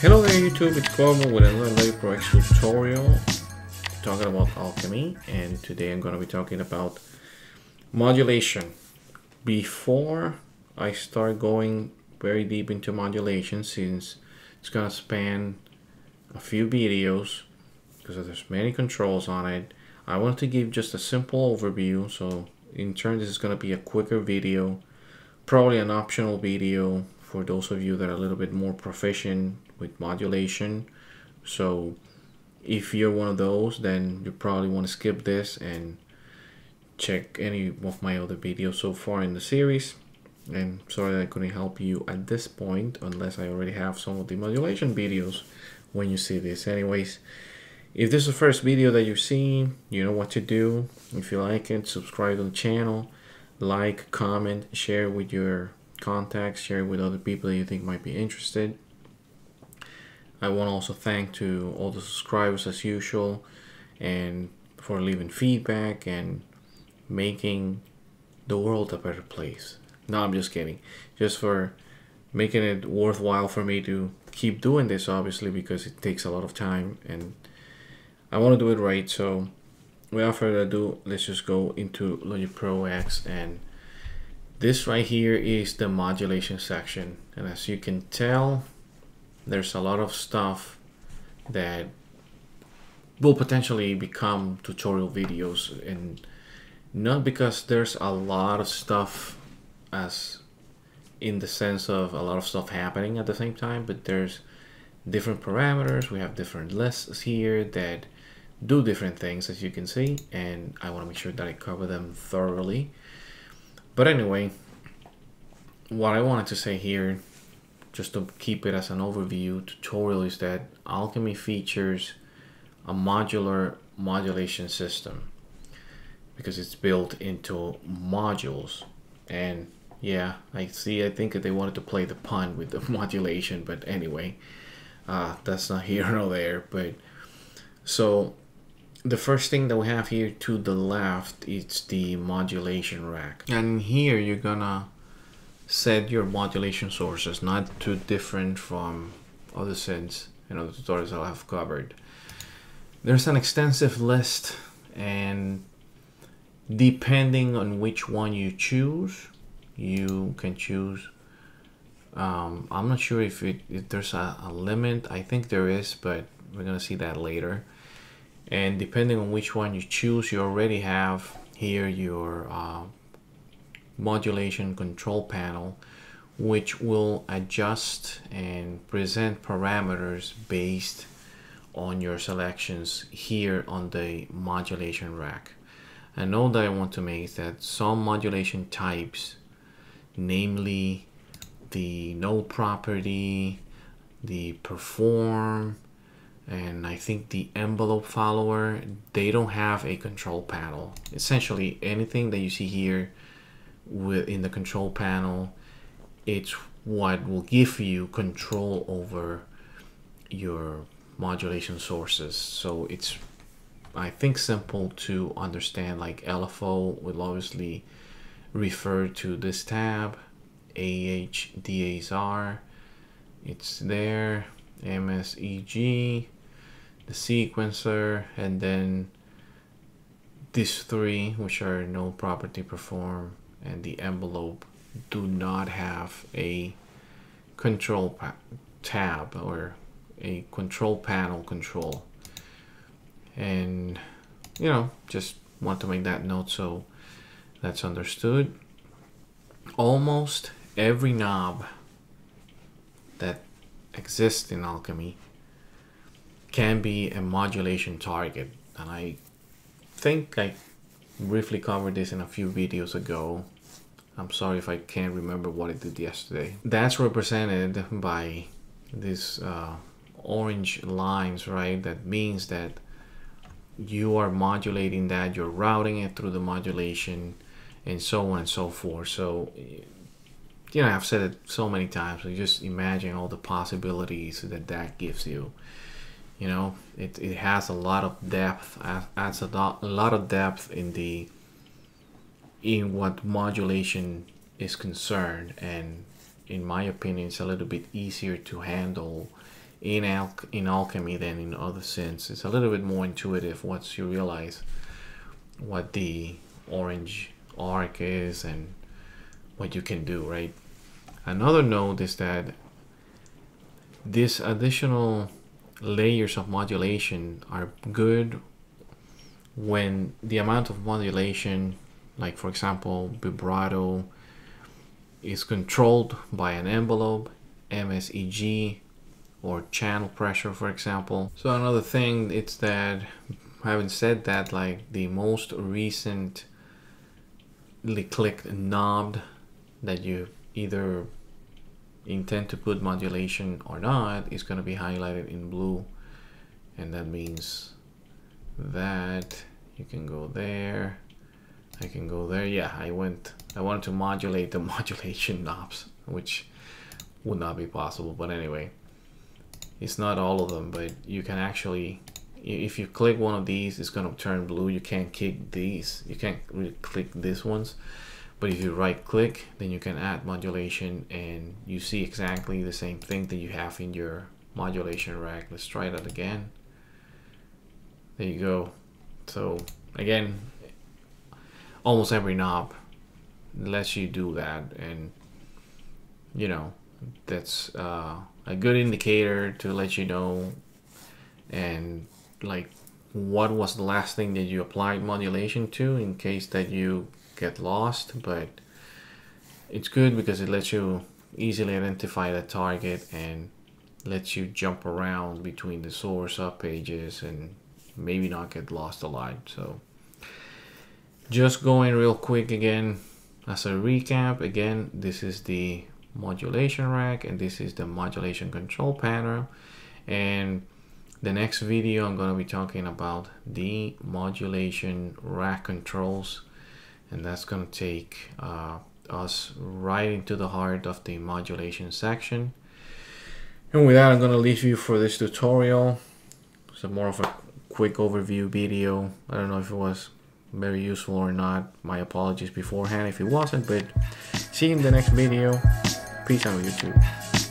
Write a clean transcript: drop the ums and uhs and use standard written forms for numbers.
Hello there YouTube, it's Clormo with another Live Pro X tutorial talking about alchemy, and today I'm going to be talking about modulation. Before I start going very deep into modulation, since it's going to span a few videos because there's many controls on it, I want to give just a simple overview. So in turn, this is going to be a quicker video, probably an optional video for those of you that are a little bit more proficient with modulation. So if you're one of those, then you probably want to skip this and check any of my other videos so far in the series. And sorry that I couldn't help you at this point unless I already have some of the modulation videos when you see this. Anyways, if this is the first video that you're seeing, you know what to do. If you like it, subscribe to the channel, like, comment, share with your contacts, share with other people that you think might be interested. I want to also thank to all the subscribers as usual, and for leaving feedback and making the world a better place. No, I'm just kidding. Just for making it worthwhile for me to keep doing this, obviously, because it takes a lot of time and I want to do it right. So without further ado, let's just go into Logic Pro X, and this right here is the modulation section. And as you can tell, there's a lot of stuff that will potentially become tutorial videos, and not because there's a lot of stuff as in the sense of a lot of stuff happening at the same time, but there's different parameters. We have different lists here that do different things, as you can see, and I want to make sure that I cover them thoroughly. But anyway, what I wanted to say here, just to keep it as an overview tutorial, is that Alchemy features a modular modulation system because it's built into modules. And yeah, I think that they wanted to play the pun with the modulation, but anyway, that's not here nor there. But so the first thing that we have here to the left is the modulation rack, and here you're gonna set your modulation sources, not too different from other synths and other tutorials I have covered. There's an extensive list, and depending on which one you choose, you can choose. I'm not sure if there's a limit. I think there is, but we're gonna see that later. And depending on which one you choose, you already have here your modulation control panel, which will adjust and present parameters based on your selections here on the modulation rack. A note that I want to make is that some modulation types, namely the node property, the perform, and I think the envelope follower, they don't have a control panel. Essentially anything that you see here in the control panel, it's what will give you control over your modulation sources. So it's, I think, simple to understand. Like LFO will obviously refer to this tab, AH, DASR, it's there, MSEG, the sequencer, and then these three, which are node property, perform, and the envelope, do not have a control tab or a control panel control. And you know, just want to make that note so that's understood. Almost every knob that exists in Alchemy can be a modulation target, and I think I briefly covered this in a few videos ago. I'm sorry if I can't remember what I did yesterday. That's represented by these orange lines, right? That means that you are modulating that, you're routing it through the modulation, and so on and so forth. So, you know, I've said it so many times, so just imagine all the possibilities that that gives you. You know, it has a lot of depth, adds a lot of depth in what modulation is concerned, and in my opinion, it's a little bit easier to handle in Alchemy than in other synths. It's a little bit more intuitive once you realize what the orange arc is and what you can do, right? Another note is that these additional layers of modulation are good when the amount of modulation, like for example vibrato, is controlled by an envelope, MSEG, or channel pressure, for example. So another thing is that, having said that, like the most recently clicked knob that you either intend to put modulation or not is going to be highlighted in blue, and that means that you can go there, I can go there. Yeah, I wanted to modulate the modulation knobs, which would not be possible, but anyway, it's not all of them, but you can actually, if you click one of these, it's going to turn blue. You can't click these, you can't really click these ones, but if you right click, then you can add modulation and you see exactly the same thing that you have in your modulation rack. Let's try that again. There you go. So again, almost every knob lets you do that, and you know, that's a good indicator to let you know, and like what was the last thing that you applied modulation to, in case that you get lost. But it's good because it lets you easily identify the target and lets you jump around between the source up pages and maybe not get lost a lot. So just going real quick again as a recap, again, this is the modulation rack and this is the modulation control panel, and the next video I'm going to be talking about the modulation rack controls, and that's going to take us right into the heart of the modulation section. And with that, I'm going to leave you for this tutorial. It's more of a quick overview video. I don't know if it was very useful or not. My apologies beforehand if it wasn't, but see you in the next video. Peace out, YouTube.